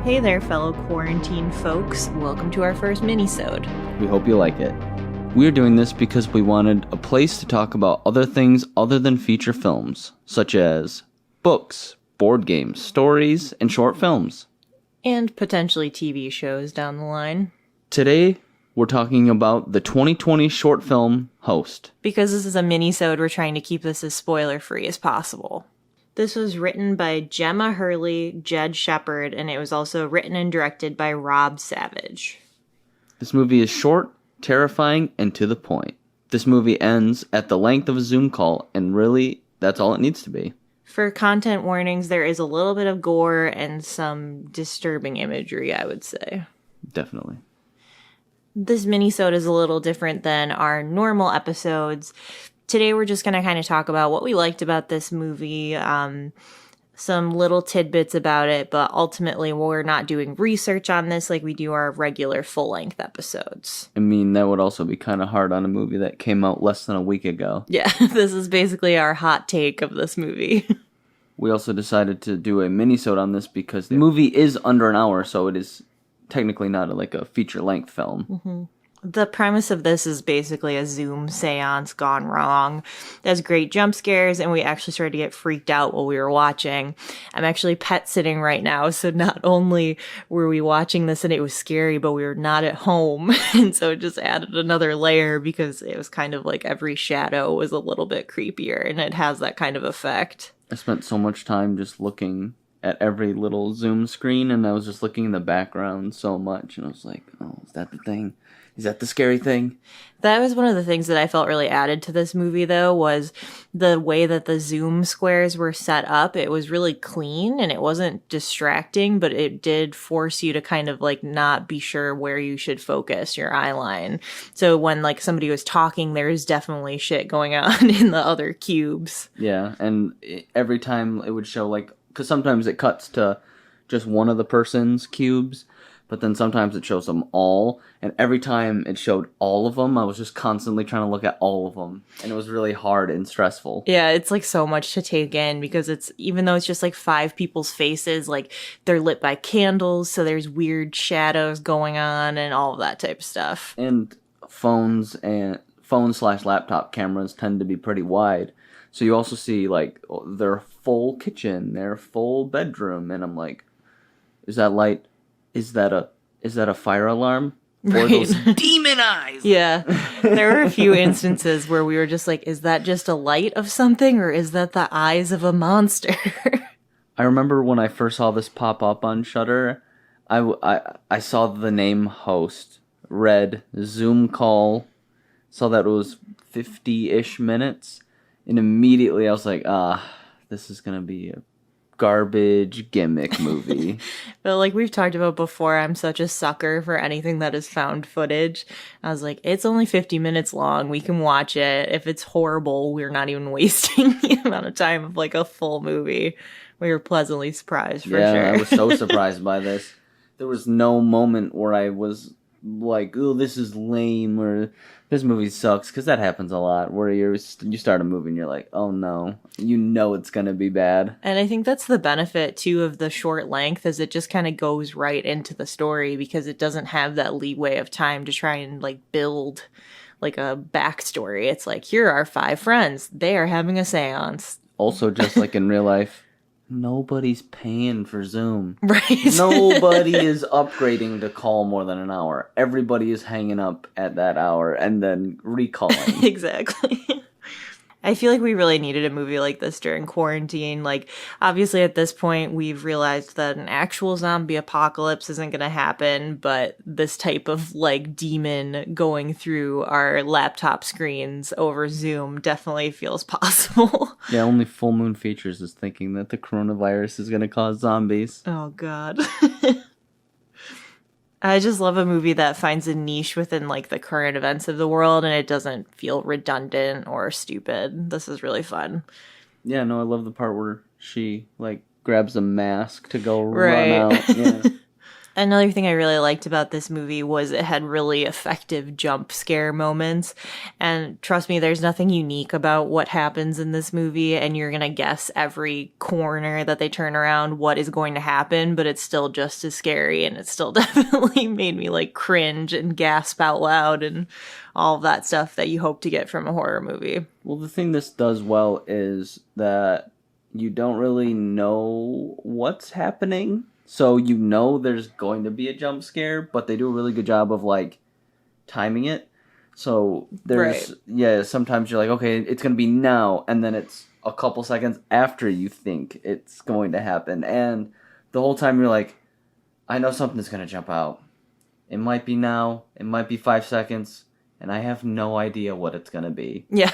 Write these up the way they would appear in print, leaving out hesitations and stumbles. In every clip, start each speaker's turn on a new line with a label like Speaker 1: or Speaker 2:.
Speaker 1: Hey there, fellow quarantine folks. Welcome to our first Minisode.
Speaker 2: We hope you like it. We're doing this because we wanted a place to talk about other things other than feature films, such as books, board games, stories, and short films.
Speaker 1: And potentially TV shows down the line.
Speaker 2: Today, we're talking about the 2020 short film Host.
Speaker 1: Because this is a Minisode, we're trying to keep this as spoiler-free as possible. This was written by Gemma Hurley, Jed Shepard, and it was also written and directed by Rob Savage.
Speaker 2: This movie is short, terrifying, and to the point. This movie ends at the length of a Zoom call, and really, that's all it needs to be.
Speaker 1: For content warnings, there is a little bit of gore and some disturbing imagery, I would say.
Speaker 2: Definitely.
Speaker 1: This minisode is a little different than our normal episodes. Today we're just going to kind of talk about what we liked about this movie, some little tidbits about it, but ultimately we're not doing research on this like we do our regular full-length episodes.
Speaker 2: I mean, that would also be kind of hard on a movie that came out less than a week ago.
Speaker 1: Yeah, this is basically our hot take of this movie.
Speaker 2: We also decided to do a minisode on this because the movie is under an hour, so it is technically not like a feature-length film.
Speaker 1: Mm-hmm. The premise of this is basically a Zoom seance gone wrong. There's great jump scares, and we actually started to get freaked out while we were watching. I'm actually pet sitting right now, so not only were we watching this and it was scary, but we were not at home. And so it just added another layer because it was kind of like every shadow was a little bit creepier, and it has that kind of effect.
Speaker 2: I spent so much time just looking at every little Zoom screen, and I was just looking in the background so much, and I was like, oh, is that the thing? Is that the scary thing?
Speaker 1: That was one of the things that I felt really added to this movie, though, was the way that the Zoom squares were set up. It was really clean, and it wasn't distracting, but it did force you to kind of, like, not be sure where you should focus your eye line. So when, like, somebody was talking, there was definitely shit going on in the other cubes.
Speaker 2: Yeah, and every time it would show, like, because sometimes it cuts to just one of the person's cubes, but then sometimes it shows them all, and every time it showed all of them, I was just constantly trying to look at all of them, and it was really hard and stressful.
Speaker 1: Yeah, it's like so much to take in, because it's, even though it's just like 5 people's faces, like they're lit by candles, so there's weird shadows going on and all of that type of stuff.
Speaker 2: And phone/laptop cameras tend to be pretty wide, so you also see like their full kitchen, their full bedroom, and I'm like, is that light? Is that a fire alarm? Or those demon eyes?
Speaker 1: Yeah. There were a few instances where we were just like, is that just a light of something, or is that the eyes of a monster?
Speaker 2: I remember when I first saw this pop up on Shudder, I saw the name Host, read Zoom call, saw that it was 50-ish minutes, and immediately I was like, this is going to be a garbage gimmick movie.
Speaker 1: But like we've talked about before, I'm such a sucker for anything that is found footage. I was like, it's only 50 minutes long. We can watch it. If it's horrible, we're not even wasting the amount of time of like a full movie. We were pleasantly surprised for sure.
Speaker 2: Yeah, I was so surprised by this. There was no moment where I was like, oh, this is lame, or this movie sucks, because that happens a lot, where you start a movie and you're like, oh no, you know it's gonna be bad.
Speaker 1: And I think that's the benefit too of the short length, is it just kind of goes right into the story, because it doesn't have that leeway of time to try and like build like a backstory. It's like, here are 5 friends, they are having a seance.
Speaker 2: Also, just like in real life, nobody's paying for Zoom.
Speaker 1: Right.
Speaker 2: Nobody is upgrading to call more than an hour. Everybody is hanging up at that hour and then recalling.
Speaker 1: Exactly. I feel like we really needed a movie like this during quarantine. Like, obviously at this point, we've realized that an actual zombie apocalypse isn't going to happen, but this type of, like, demon going through our laptop screens over Zoom definitely feels possible.
Speaker 2: Yeah, only Full Moon Features is thinking that the coronavirus is going to cause zombies.
Speaker 1: Oh, God. I just love a movie that finds a niche within, like, the current events of the world, and it doesn't feel redundant or stupid. This is really fun.
Speaker 2: Yeah, no, I love the part where she, like, grabs a mask to go
Speaker 1: right.
Speaker 2: run out. Yeah.
Speaker 1: Another thing I really liked about this movie was it had really effective jump scare moments. And trust me, there's nothing unique about what happens in this movie, and you're going to guess every corner that they turn around what is going to happen, but it's still just as scary, and it still definitely made me like cringe and gasp out loud and all of that stuff that you hope to get from a horror movie.
Speaker 2: Well, the thing this does well is that you don't really know what's happening. So you know there's going to be a jump scare, but they do a really good job of, like, timing it. So there's, sometimes you're like, okay, it's going to be now, and then it's a couple seconds after you think it's going to happen. And the whole time you're like, I know something's going to jump out. It might be now, it might be 5 seconds, and I have no idea what it's going to be.
Speaker 1: Yeah.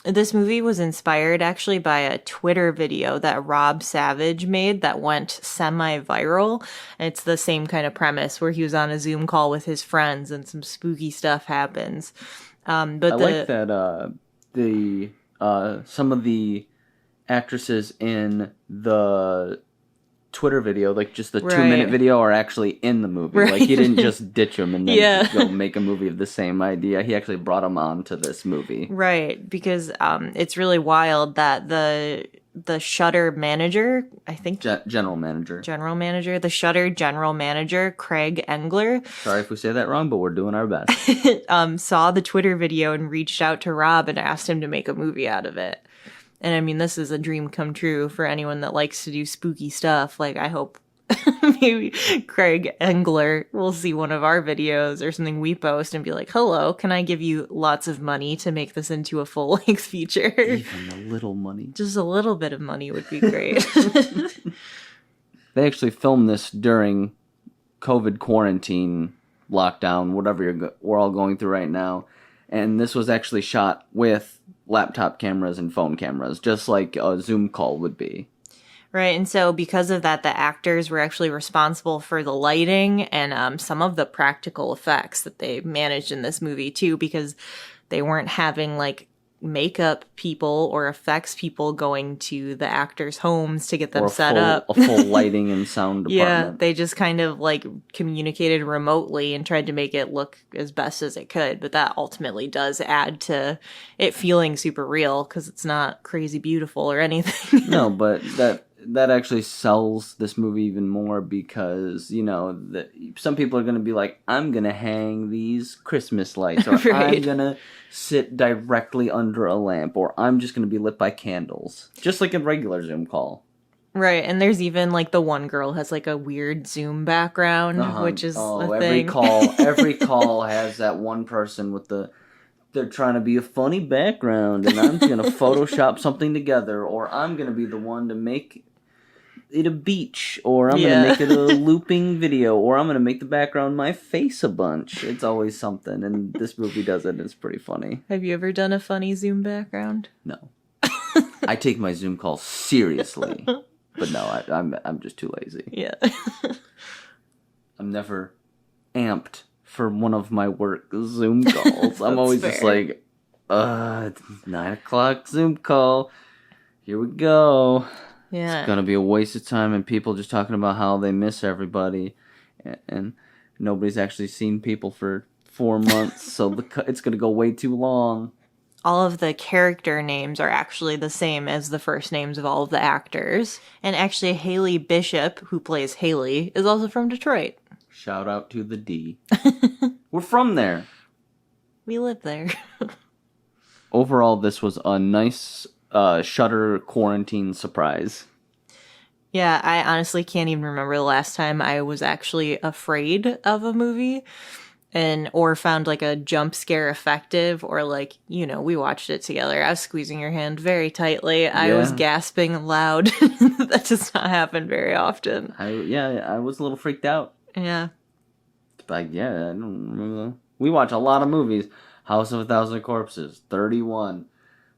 Speaker 1: This movie was inspired actually by a Twitter video that Rob Savage made that went semi-viral. It's the same kind of premise where he was on a Zoom call with his friends and some spooky stuff happens. But
Speaker 2: I like that some of the actresses in the Twitter video, like just the 2-minute video, are actually in the movie.
Speaker 1: Right.
Speaker 2: Like he didn't just ditch them and then go make a movie of the same idea. He actually brought them on to this movie.
Speaker 1: Right, because it's really wild that the Shudder manager, I think
Speaker 2: general manager,
Speaker 1: the Shudder general manager, Craig Engler.
Speaker 2: Sorry if we say that wrong, but we're doing our best.
Speaker 1: Saw the Twitter video and reached out to Rob and asked him to make a movie out of it. And I mean, this is a dream come true for anyone that likes to do spooky stuff. Like, I hope maybe Craig Engler will see one of our videos or something we post and be like, hello, can I give you lots of money to make this into a full-length feature?
Speaker 2: Even a little money.
Speaker 1: Just a little bit of money would be great.
Speaker 2: They actually filmed this during COVID quarantine, lockdown, whatever we're all going through right now. And this was actually shot with laptop cameras and phone cameras, just like a Zoom call would be.
Speaker 1: Right, and so because of that, the actors were actually responsible for the lighting and some of the practical effects that they managed in this movie, too, because they weren't having, like, makeup people or effects people going to the actors' homes to get them set up.
Speaker 2: A full lighting and sound department.
Speaker 1: Yeah, they just kind of, like, communicated remotely and tried to make it look as best as it could, but that ultimately does add to it feeling super real, because it's not crazy beautiful or anything.
Speaker 2: No, but that actually sells this movie even more because, you know, some people are going to be like, I'm going to hang these Christmas lights, or
Speaker 1: right.
Speaker 2: I'm going to sit directly under a lamp, or I'm just going to be lit by candles. Just like a regular Zoom call.
Speaker 1: Right, and there's even, like, the one girl has, like, a weird Zoom background, which is a thing.
Speaker 2: Every call has that one person with they're trying to be a funny background, and I'm going to Photoshop something together, or I'm going to be the one to make it a beach, or I'm going to make it a looping video, or I'm going to make the background my face a bunch. It's always something, and this movie does it. It's pretty funny.
Speaker 1: Have you ever done a funny Zoom background?
Speaker 2: No. I take my Zoom calls seriously, but no, I'm just too lazy.
Speaker 1: Yeah.
Speaker 2: I'm never amped for one of my work Zoom calls. I'm always
Speaker 1: fair.
Speaker 2: Just like, it's 9 o'clock Zoom call. Here we go.
Speaker 1: Yeah.
Speaker 2: It's gonna be a waste of time and people just talking about how they miss everybody, and nobody's actually seen people for 4 months, so it's gonna go way too long.
Speaker 1: All of the character names are actually the same as the first names of all of the actors. And actually, Haley Bishop, who plays Haley, is also from Detroit.
Speaker 2: Shout out to the D. We're from there.
Speaker 1: We live there.
Speaker 2: Overall, this was a nice Shudder quarantine surprise.
Speaker 1: Yeah, I honestly can't even remember the last time I was actually afraid of a movie or found like a jump scare effective, or like, you know, we watched it together. I was squeezing your hand very tightly. I was gasping loud. That does not happen very often.
Speaker 2: I was a little freaked out.
Speaker 1: Yeah.
Speaker 2: But I don't remember. We watch a lot of movies. House of a Thousand Corpses, 31.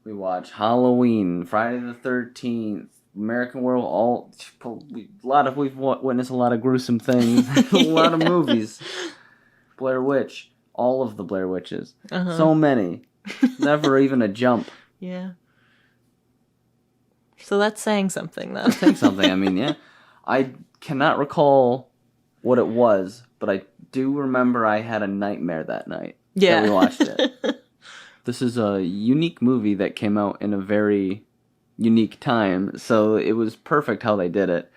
Speaker 2: We watch Halloween, Friday the 13th, American Werewolf. We've witnessed a lot of gruesome things. A lot of movies. Blair Witch, all of the Blair Witches. So many. Never even a jump.
Speaker 1: Yeah. So that's saying something, though.
Speaker 2: That's saying something. I mean, yeah. I cannot recall what it was, but I do remember I had a nightmare that night.
Speaker 1: Yeah.
Speaker 2: That we watched it. This is a unique movie that came out in a very unique time, so it was perfect how they did it.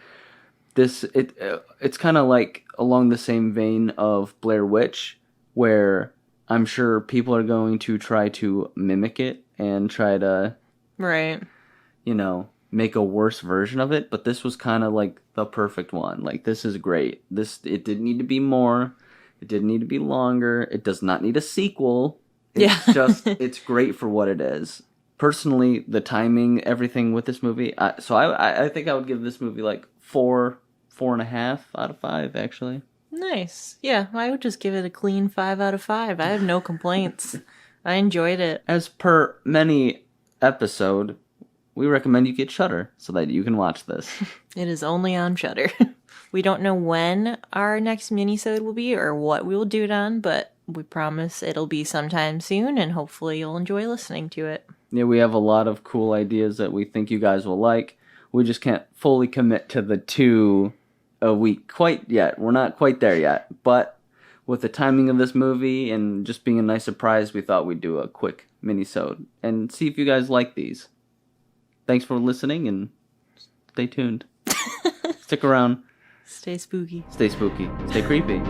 Speaker 2: It's kind of like along the same vein of Blair Witch, where I'm sure people are going to try to mimic it and try to,
Speaker 1: Right.
Speaker 2: Make a worse version of it, but this was kind of like the perfect one. Like, this is great. It didn't need to be more. It didn't need to be longer. It does not need a sequel. It's great for what it is. Personally, the timing, everything with this movie, I think I would give this movie like 4.5 out of 5, actually.
Speaker 1: Nice. Yeah, I would just give it a clean 5 out of 5. I have no complaints. I enjoyed it.
Speaker 2: As per many episode, we recommend you get Shudder so that you can watch this.
Speaker 1: It is only on Shudder. We don't know when our next minisode will be or what we will do it on, but we promise it'll be sometime soon, and hopefully you'll enjoy listening to it.
Speaker 2: Yeah, we have a lot of cool ideas that we think you guys will like. We just can't fully commit to the 2 a week quite yet. We're not quite there yet, but with the timing of this movie and just being a nice surprise, we thought we'd do a quick minisode and see if you guys like these. Thanks for listening, and stay tuned. Stick around.
Speaker 1: Stay spooky.
Speaker 2: Stay spooky. Stay creepy.